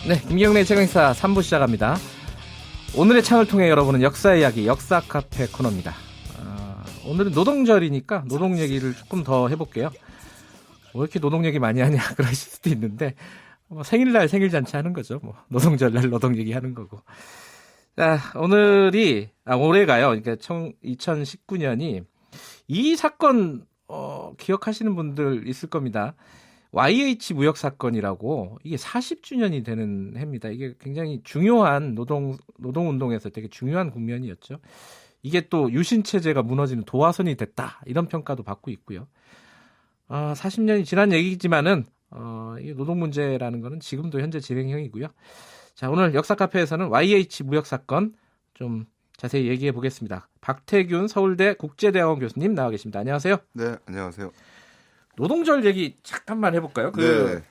네, 김경래 최강시사 3부 시작합니다. 오늘의 창을 통해 여러분은 역사 이야기, 역사 카페 코너입니다. 오늘은 노동절이니까 노동 얘기를 조금 더 해볼게요. 왜 이렇게 노동 얘기 많이 하냐 그러실 수도 있는데 생일날 생일 잔치 하는 거죠. 노동절날 노동 얘기하는 거고. 자, 올해가요. 그러니까 2019년이 이 사건 기억하시는 분들 있을 겁니다. YH 무역 사건이라고 이게 40주년이 되는 해입니다. 이게 굉장히 중요한 노동 운동에서 되게 중요한 국면이었죠. 이게 또 유신 체제가 무너지는 도화선이 됐다 이런 평가도 받고 있고요. 40년이 지난 얘기지만은 이 노동 문제라는 거는 지금도 현재 진행형이고요. 자, 오늘 역사 카페에서는 YH 무역 사건 좀 자세히 얘기해 보겠습니다. 박태균 서울대 국제대학원 교수님 나와 계십니다. 안녕하세요. 네, 안녕하세요. 노동절 얘기 잠깐만 해볼까요? 네.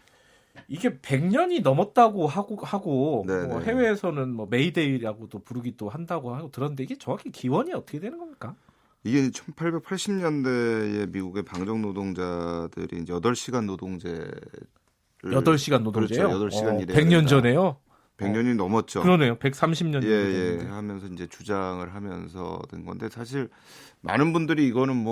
이게 100년이 넘었다고 하고 네, 뭐 네. 해외에서는 메이데이라고도 부르기도 한다고 하고 들었는데 이게 정확히 기원이 어떻게 되는 겁니까? 이게 1880년대에 미국의 방정 노동자들이 이제 8시간 노동제를 8시간 노동제요? 그렇죠. 8시간 일해야 100년 된다. 전에요? 100년이 넘었죠. 그러네요. 130년 예, 하면서 이제 주장을 하면서 된 건데 사실 많은 분들이 이거는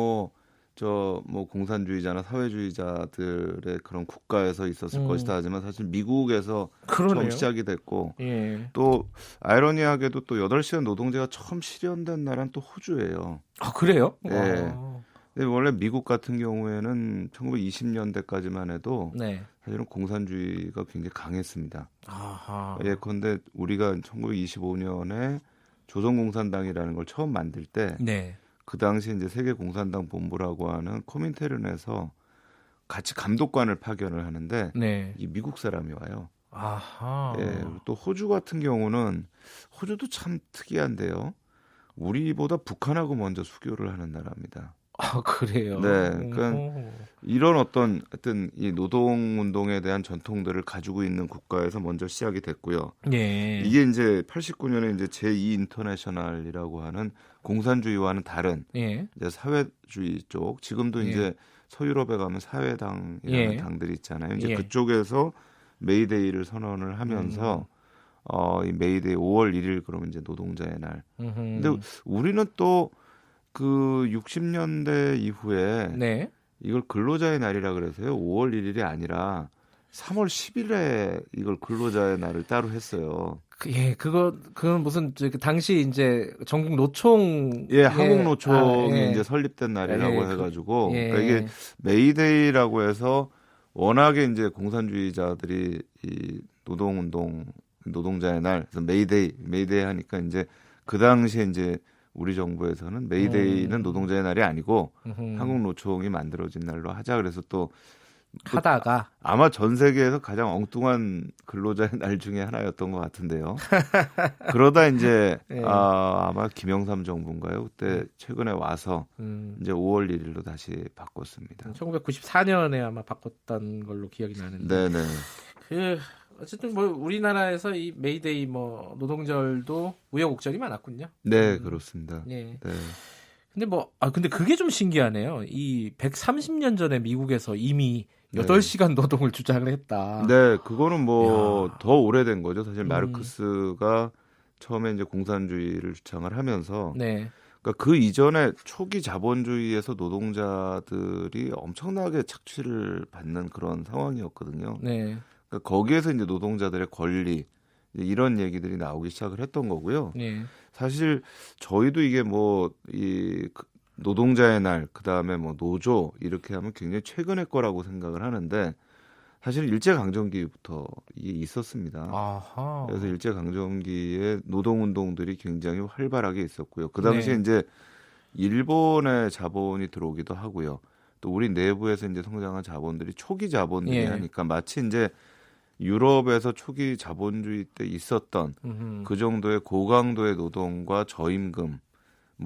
공산주의자나 사회주의자들의 그런 국가에서 있었을 것이다 하지만 사실 미국에서 그러네요. 처음 시작이 됐고 예. 또 아이러니하게도 또 8시간 노동제가 처음 실현된 나라는 또 호주예요. 아, 그래요? 네. 근데 원래 미국 같은 경우에는 1920년대까지만 해도 네. 사실은 공산주의가 굉장히 강했습니다. 아하. 예컨대 우리가 1925년에 조선공산당이라는 걸 처음 만들 때 네. 그 당시 이제 세계공산당 본부라고 하는 코민테른에서 같이 감독관을 파견을 하는데 네. 이 미국 사람이 와요. 아하. 예, 또 호주 같은 경우는 호주도 참 특이한데요. 우리보다 북한하고 먼저 수교를 하는 나라입니다. 아, 그래요? 네, 그러니까 이런 하여튼 이 노동운동에 대한 전통들을 가지고 있는 국가에서 먼저 시작이 됐고요. 예. 이게 이제 89년에 이제 제2 인터내셔널이라고 하는 공산주의와는 다른 예. 이제 사회주의 쪽, 지금도 예. 이제 서유럽에 가면 사회당이라는 예. 당들이 있잖아요. 이제 예. 그쪽에서 메이데이를 선언을 하면서 이 메이데이 5월 1일 그러면 이제 노동자의 날. 근데 우리는 또 그 60년대 이후에 네. 이걸 근로자의 날이라 그래서요. 5월 1일이 아니라 3월 10일에 이걸 근로자의 날을 따로 했어요. 그건 무슨 당시 이제 전국 노총 한국 노총이 예. 이제 설립된 날이라고 예. 해가지고 예. 그러니까 이게 메이데이라고 해서 워낙에 이제 공산주의자들이 이 노동자의 날, 그래서 메이데이 하니까 이제 그 당시에 이제 우리 정부에서는 메이데이는 노동자의 날이 아니고 한국 노총이 만들어진 날로 하자 그래서 또 하다가 아마 전 세계에서 가장 엉뚱한 근로자의 날 중에 하나였던 것 같은데요. 그러다 이제 예. 아마 김영삼 정부인가요? 그때 최근에 와서 이제 5월 1일로 다시 바꿨습니다. 1994년에 아마 바꿨던 걸로 기억이 나는데. 네네. 어쨌든 우리나라에서 이 메이데이 노동절도 우여곡절이 많았군요. 네, 그렇습니다. 예. 네. 근데 그게 좀 신기하네요. 이 130년 전에 미국에서 이미 8시간 노동을 주장을 했다. 네, 그거는 더 오래된 거죠. 사실 마르크스가 처음에 이제 공산주의를 주창을 하면서 네. 그러니까 그 이전에 초기 자본주의에서 노동자들이 엄청나게 착취를 받는 그런 상황이었거든요. 네. 그러니까 거기에서 이제 노동자들의 권리 이런 얘기들이 나오기 시작을 했던 거고요. 네. 사실 저희도 이게 이 노동자의 날, 그 다음에 노조 이렇게 하면 굉장히 최근의 거라고 생각을 하는데 사실 일제 강점기부터 이게 있었습니다. 아하. 그래서 일제 강점기에 노동 운동들이 굉장히 활발하게 있었고요. 그 당시에 이제 일본의 자본이 들어오기도 하고요. 또 우리 내부에서 이제 성장한 자본들이 초기 자본들이 하니까 마치 이제 유럽에서 초기 자본주의 때 있었던 그 정도의 고강도의 노동과 저임금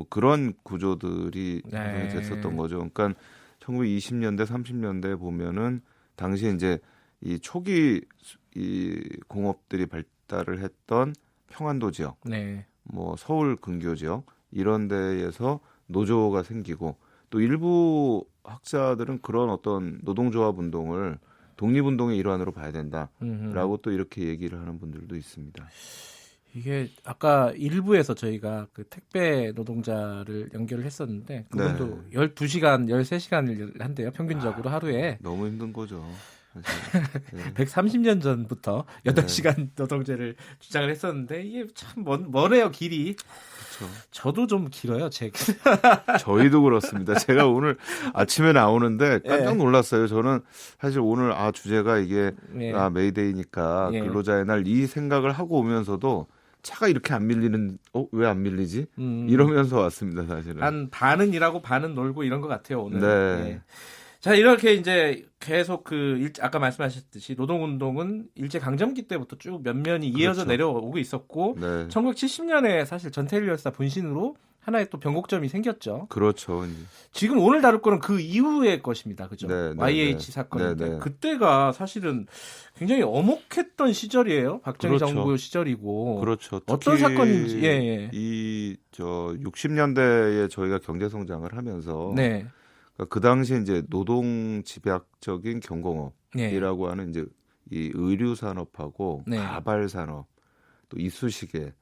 그런 구조들이 형성이 됐었던 거죠. 그러니까 1920년대, 30년대 보면은 당시에 이제 이 초기 이 공업들이 발달을 했던 평안도 지역, 서울 근교 지역 이런 데에서 노조가 생기고 또 일부 학자들은 그런 어떤 노동조합 운동을 독립운동의 일환으로 봐야 된다라고 음흠. 또 이렇게 얘기를 하는 분들도 있습니다. 이게 아까 일부에서 저희가 그 택배 노동자를 연결을 했었는데 그분도 12시간, 13시간을 한대요. 평균적으로 하루에. 너무 힘든 거죠. 사실. 네. 130년 전부터 8시간 노동제를 주장을 했었는데 이게 참 머네요, 길이. 그렇죠. 저도 좀 길어요, 제. 저희도 그렇습니다. 제가 오늘 아침에 나오는데 깜짝 예. 놀랐어요. 저는 사실 오늘 주제가 이게 예. 메이데이니까 예. 근로자의 날 이 생각을 하고 오면서도 차가 이렇게 안 밀리는 왜 안 밀리지? 이러면서 왔습니다, 사실은. 한 반은 일하고 반은 놀고 이런 것 같아요, 오늘. 네. 예. 자, 이렇게 이제 계속 아까 말씀하셨듯이 노동운동은 일제강점기 때부터 쭉 면면이 이어져 그렇죠. 내려오고 있었고, 네. 1970년에 사실 전태일 열사 분신으로 하나의 또 변곡점이 생겼죠. 그렇죠. 지금 오늘 다룰 거는 그 이후의 것입니다. 그죠? 네, 네, YH 네. 사건인데 네, 네. 그때가 사실은 굉장히 엄혹했던 시절이에요. 박정희 그렇죠. 정부 시절이고. 그렇죠. 어떤 사건인지. 예. 60년대에 저희가 경제 성장을 하면서 네. 그 당시에 이제 노동 집약적인 경공업이라고 예. 하는 이제 이 의류 산업하고 네. 가발 산업 또 이쑤시개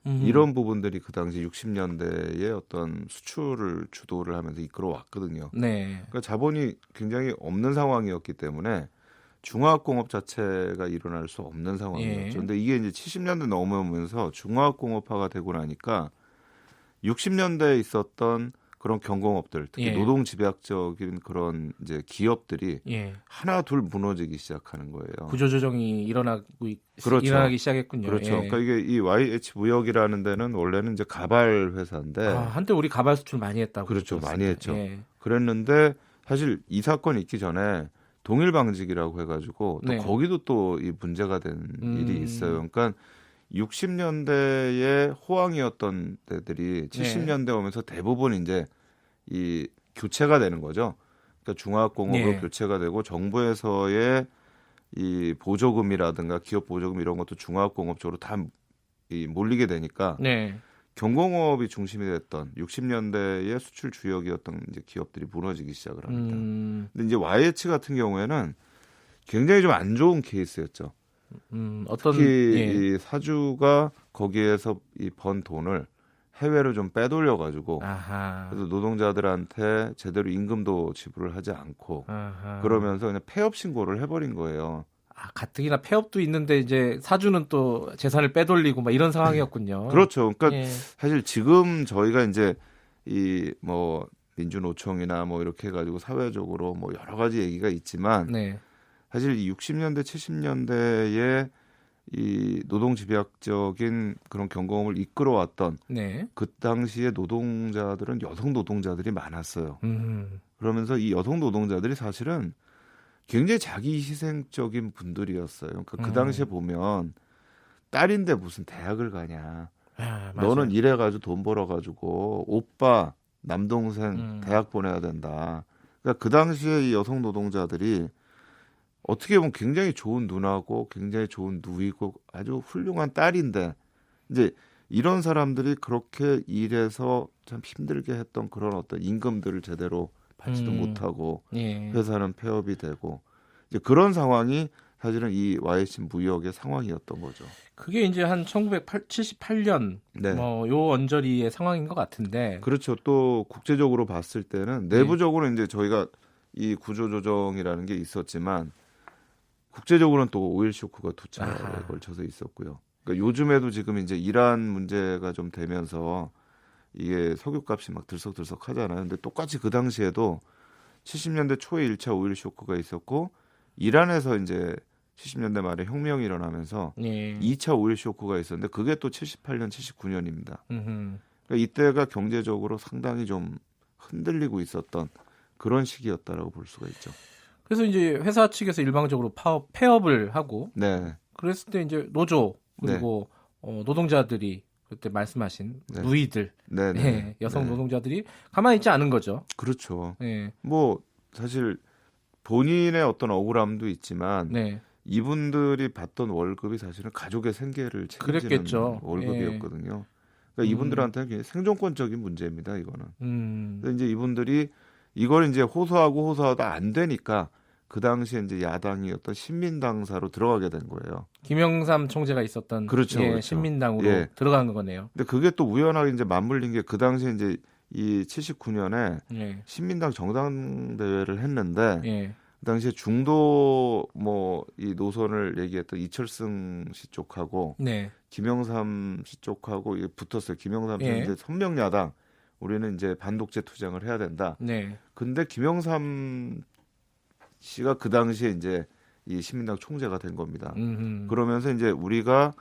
음흠. 이런 부분들이 그 당시 60년대에 어떤 수출을 주도를 하면서 이끌어왔거든요. 네. 그러니까 자본이 굉장히 없는 상황이었기 때문에 중화학공업 자체가 일어날 수 없는 상황이었죠. 예. 그런데 이게 이제 70년대 넘어오면서 중화학공업화가 되고 나니까 60년대에 있었던 그런 경공업들, 특히 예. 노동 집약적인 그런 이제 기업들이 예. 하나 둘 무너지기 시작하는 거예요. 구조조정이 그렇죠. 일어나기 시작했군요. 그렇죠. 예. 그러니까 이게 이 YH 무역이라는 데는 원래는 이제 가발 회사인데, 한때 우리 가발 수출 많이 했다고. 그렇죠, 들었습니다. 많이 했죠. 예. 그랬는데 사실 이 사건이 있기 전에 동일방직이라고 해가지고 또 네. 거기도 또 이 문제가 된 일이 있어요. 그러니까 60년대에 호황이었던 데들이 70년대 오면서 대부분 이제 이 교체가 되는 거죠. 그러니까 중화학공업으로 네. 교체가 되고 정부에서의 이 보조금이라든가 기업 보조금 이런 것도 중화학공업 쪽으로 다 이 몰리게 되니까 네. 경공업이 중심이 됐던 60년대의 수출 주역이었던 이제 기업들이 무너지기 시작을 합니다. 근데 이제 YH 같은 경우에는 굉장히 좀 안 좋은 케이스였죠. 어떤 특히 예. 이 사주가 거기에서 이 번 돈을 해외로 좀 빼돌려 가지고 아하. 그래서 노동자들한테 제대로 임금도 지불을 하지 않고 아하. 그러면서 그냥 폐업 신고를 해버린 거예요. 가뜩이나 폐업도 있는데 이제 사주는 또 재산을 빼돌리고 막 이런 상황이었군요. 그렇죠. 그러니까 예. 사실 지금 저희가 이제 이 뭐 민주노총이나 뭐 이렇게 해가지고 사회적으로 뭐 여러 가지 얘기가 있지만 네. 사실 이 60년대 70년대에 이 노동 집약적인 그런 경공업을 이끌어왔던 네. 그 당시에 노동자들은 여성 노동자들이 많았어요. 그러면서 이 여성 노동자들이 사실은 굉장히 자기 희생적인 분들이었어요. 그러니까 그 당시에 보면 딸인데 무슨 대학을 가냐. 맞아요. 너는 일해가지고 돈 벌어가지고 오빠, 남동생 대학 보내야 된다. 그러니까 그 당시에 이 여성 노동자들이 어떻게 보면 굉장히 좋은 누나고 굉장히 좋은 누이고 아주 훌륭한 딸인데 이제 이런 사람들이 그렇게 일해서 참 힘들게 했던 그런 어떤 임금들을 제대로 받지도 못하고 예. 회사는 폐업이 되고 이제 그런 상황이 사실은 이 YH 무역의 상황이었던 거죠. 그게 이제 한 1978년 네. 요 언저리의 상황인 것 같은데. 그렇죠. 또 국제적으로 봤을 때는 내부적으로 이제 저희가 이 구조조정이라는 게 있었지만 국제적으로는 또 오일 쇼크가 두 차례에 걸쳐서 있었고요. 그러니까 요즘에도 지금 이제 이란 문제가 좀 되면서 이게 석유값이 막 들썩들썩 하잖아요. 근데 똑같이 그 당시에도 70년대 초에 1차 오일 쇼크가 있었고 이란에서 이제 70년대 말에 혁명이 일어나면서 예. 2차 오일 쇼크가 있었는데 그게 또 78년, 79년입니다. 음흠. 그러니까 이때가 경제적으로 상당히 좀 흔들리고 있었던 그런 시기였다라고 볼 수가 있죠. 그래서 이제 회사 측에서 일방적으로 폐업을 하고 네. 그랬을 때 이제 노조 그리고 노동자들이 그때 말씀하신 네. 누이들, 네, 네. 예, 여성 네. 노동자들이 가만히 있지 않은 거죠. 그렇죠. 예. 뭐 사실 본인의 어떤 억울함도 있지만 네. 이분들이 받던 월급이 사실은 가족의 생계를 책임지는 그랬겠죠. 월급이었거든요. 그러니까 이분들한테는 굉장히 생존권적인 문제입니다. 이거는. 근데 이제 이분들이 이걸 이제 호소하고 안 되니까 그 당시에 이제 야당이었던 신민당사로 들어가게 된 거예요. 김영삼 총재가 있었던 그렇죠, 그렇죠. 신민당으로 예. 들어간 거네요. 근데 그게 또 우연하게 이제 맞물린 게 그 당시에 이제 이 79년에 예. 신민당 정당대회를 했는데 예. 그 당시에 중도 뭐 이 노선을 얘기했던 이철승 씨 쪽하고 네. 김영삼 씨 쪽하고 이게 붙었어요. 김영삼 씨는 예. 이제 선명 야당, 우리는 이제 반독재 투쟁을 해야 된다. 네. 근데 김영삼 씨가 그 당시에 이제 이 신민당 총재가 된 겁니다. 그러면서 이제 우리가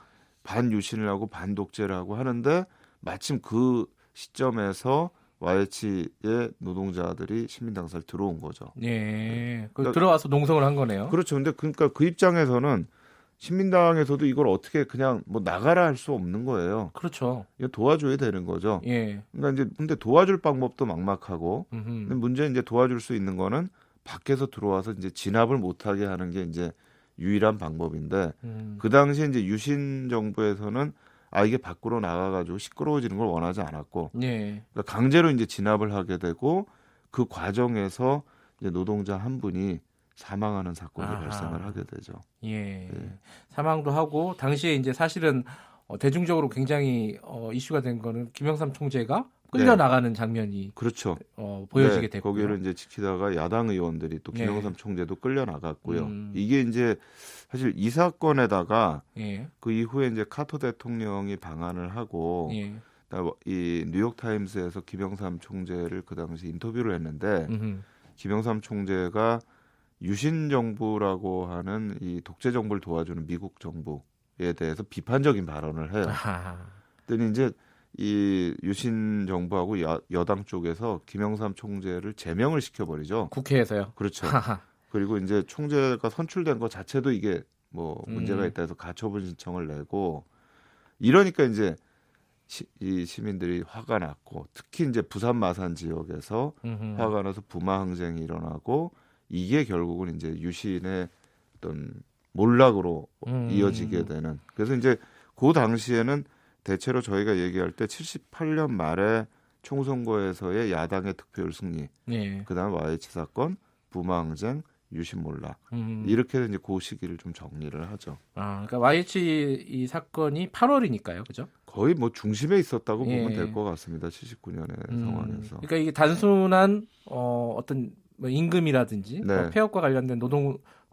반유신을 하고 반독재를 하고 하는데 마침 그 시점에서 YH의 노동자들이 신민당사를 들어온 거죠. 예. 그러니까- 들어와서 농성을 한 거네요. 그렇죠. 근데 그러니까 그 입장에서는 신민당에서도 이걸 어떻게 그냥 뭐 나가라 할 수 없는 거예요. 그렇죠. 이거 도와줘야 되는 거죠. 예. 그러니까 이제 근데 도와줄 방법도 막막하고 음흠. 근데 문제는 이제 도와줄 수 있는 거는 밖에서 들어와서 이제 진압을 못하게 하는 게 이제 유일한 방법인데 그 당시에 이제 유신 정부에서는 이게 밖으로 나가가지고 시끄러워지는 걸 원하지 않았고 예. 그러니까 강제로 이제 진압을 하게 되고 그 과정에서 이제 노동자 한 분이 사망하는 사건이 아하. 발생을 하게 되죠. 예. 예. 사망도 하고 당시에 이제 사실은 대중적으로 굉장히 이슈가 된 거는 김영삼 총재가 끌려 나가는 장면이 그렇죠. 보여지게 네, 됐고요. 거기를 이제 지키다가 야당 의원들이 또 네. 김영삼 총재도 끌려 나갔고요. 음. 이게 이제 사실 이 사건에다가 예. 그 이후에 이제 카터 대통령이 방한을 하고 예. 이 뉴욕 타임스에서 김영삼 총재를 그 당시 인터뷰를 했는데 음흠. 김영삼 총재가 유신 정부라고 하는 이 독재 정부를 도와주는 미국 정부에 대해서 비판적인 발언을 해요. 아하. 그랬더니 이제 이 유신 정부하고 여당 쪽에서 김영삼 총재를 제명을 시켜버리죠. 국회에서요. 그렇죠. 하하. 그리고 이제 총재가 선출된 것 자체도 이게 뭐 문제가 음. 있다 해서 가처분 신청을 내고 이러니까 이제 이 시민들이 화가 났고 특히 이제 부산 마산 지역에서 음흠. 화가 나서 부마 항쟁이 일어나고 이게 결국은 이제 유신의 어떤 몰락으로 이어지게 되는. 그래서 이제 그 당시에는 대체로 저희가 얘기할 때 78년 말에 총선거에서의 야당의 득표율 승리, 예. 그다음 YH 사건, 부마 항쟁, 유신 몰락 이렇게 해서 이제 그 시기를 좀 정리를 하죠. 그러니까 YH 이 사건이 8월이니까요, 그죠? 거의 뭐 중심에 있었다고 예. 보면 될 것 같습니다. 79년의 상황에서. 그러니까 이게 단순한 어떤 뭐 임금이라든지 네. 폐업과 관련된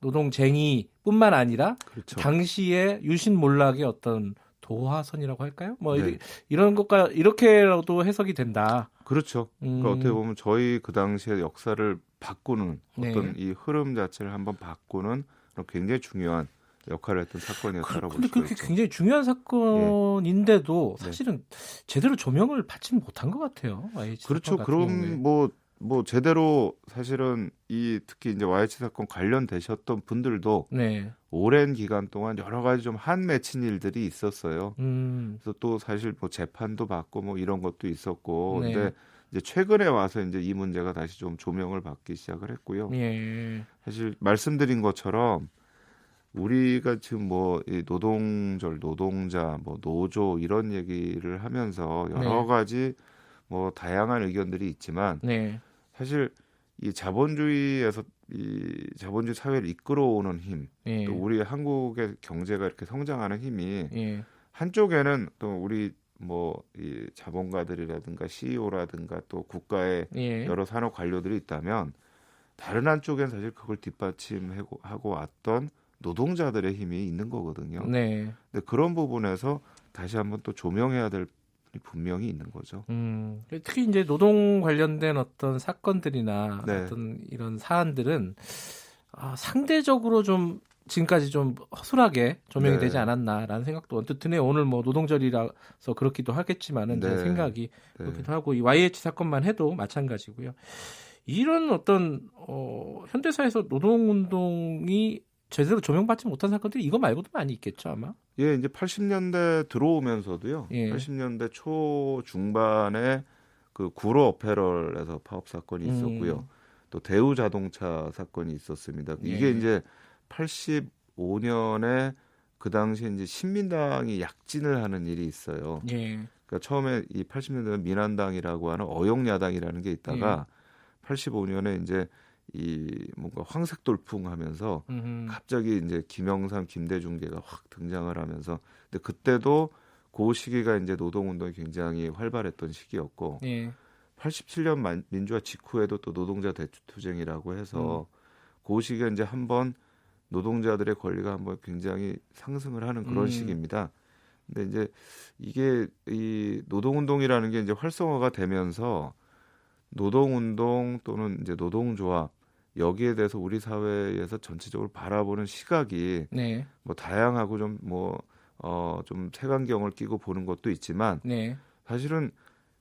노동쟁이뿐만 아니라 그렇죠. 당시에 유신 몰락의 어떤 도화선이라고 할까요? 뭐 네. 이런 것과 이렇게라도 해석이 된다. 그렇죠. 그러니까 어떻게 보면 저희 그 당시의 역사를 바꾸는 어떤 이 흐름 자체를 한번 바꾸는 그런 굉장히 중요한 역할을 했던 사건이었다고 볼 근데 수가 그렇게 있죠. 굉장히 중요한 사건인데도 네. 사실은 제대로 조명을 받지는 못한 것 같아요. YH 그렇죠. 사건 같은 경우에. 그럼 뭐 제대로 사실은 이 특히 이제 YH 사건 관련되셨던 분들도 네. 오랜 기간 동안 여러 가지 좀 한 맺힌 일들이 있었어요. 그래서 또 사실 뭐 재판도 받고 뭐 이런 것도 있었고, 네. 근데 이제 최근에 와서 이제 이 문제가 다시 좀 조명을 받기 시작을 했고요. 예. 사실 말씀드린 것처럼 우리가 지금 뭐 이 노동절, 노동자, 뭐 노조 이런 얘기를 하면서 여러 네. 가지 뭐 다양한 의견들이 있지만 네. 사실 이 자본주의에서 이 자본주의 사회를 이끌어오는 힘, 예. 또 우리 한국의 경제가 이렇게 성장하는 힘이 예. 한쪽에는 또 우리 뭐 이 자본가들이라든가 CEO라든가 또 국가의 예. 여러 산업 관료들이 있다면 다른 한쪽엔 사실 그걸 뒷받침하고 왔던 노동자들의 힘이 있는 거거든요. 네. 근데 그런 부분에서 다시 한번 또 조명해야 될 부분이 분명히 있는 거죠. 특히 이제 노동 관련된 어떤 사건들이나 네. 어떤 이런 사안들은 상대적으로 좀 지금까지 좀 허술하게 조명이 네. 되지 않았나라는 생각도 언뜻 드네요. 오늘 뭐 노동절이라서 그렇기도 하겠지만은 제 네. 생각이 네. 그렇기도 하고 이 YH 사건만 해도 마찬가지고요. 이런 어떤 현대사에서 노동운동이 제대로 조명받지 못한 사건들이 이거 말고도 많이 있겠죠 아마. 예, 이제 80년대 들어오면서도요. 예. 80년대 초 중반에 그 구로 어페럴에서 파업 사건이 있었고요. 또 대우 자동차 사건이 있었습니다. 이게 예. 이제 85년에 그 당시에 이제 신민당이 약진을 하는 일이 있어요. 예. 그러니까 처음에 이 80년대는 민한당이라고 하는 어용야당이라는 게 있다가 85년에 이제 뭔가 황색 돌풍하면서 갑자기 이제 김영삼, 김대중계가 확 등장을 하면서 근데 그때도 그 시기가 이제 노동운동이 굉장히 활발했던 시기였고 예. 87년 민주화 직후에도 또 노동자 대투쟁이라고 해서 그 시기에 이제 한번 노동자들의 권리가 한번 굉장히 상승을 하는 그런 시기입니다. 근데 이제 이게 이 노동운동이라는 게 이제 활성화가 되면서 노동운동 또는 이제 노동조합 여기에 대해서 우리 사회에서 전체적으로 바라보는 시각이 네. 뭐 다양하고 좀 좀 색안경을 끼고 보는 것도 있지만 네. 사실은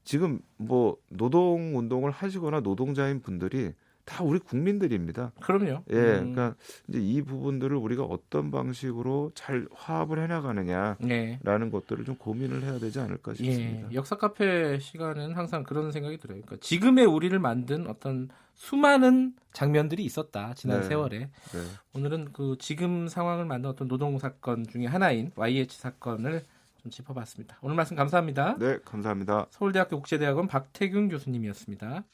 지금 뭐 노동운동을 하시거나 노동자인 분들이 다 우리 국민들입니다. 그럼요. 예, 그러니까 이제 이 부분들을 우리가 어떤 방식으로 잘 화합을 해나가느냐라는 네. 것들을 좀 고민을 해야 되지 않을까 싶습니다. 예. 역사 카페 시간은 항상 그런 생각이 들어요. 그러니까 지금의 우리를 만든 어떤 수많은 장면들이 있었다. 지난 네. 세월에. 네. 오늘은 그 지금 상황을 만든 어떤 노동 사건 중에 하나인 YH 사건을 좀 짚어봤습니다. 오늘 말씀 감사합니다. 네, 감사합니다. 서울대학교 국제대학원 박태균 교수님이었습니다.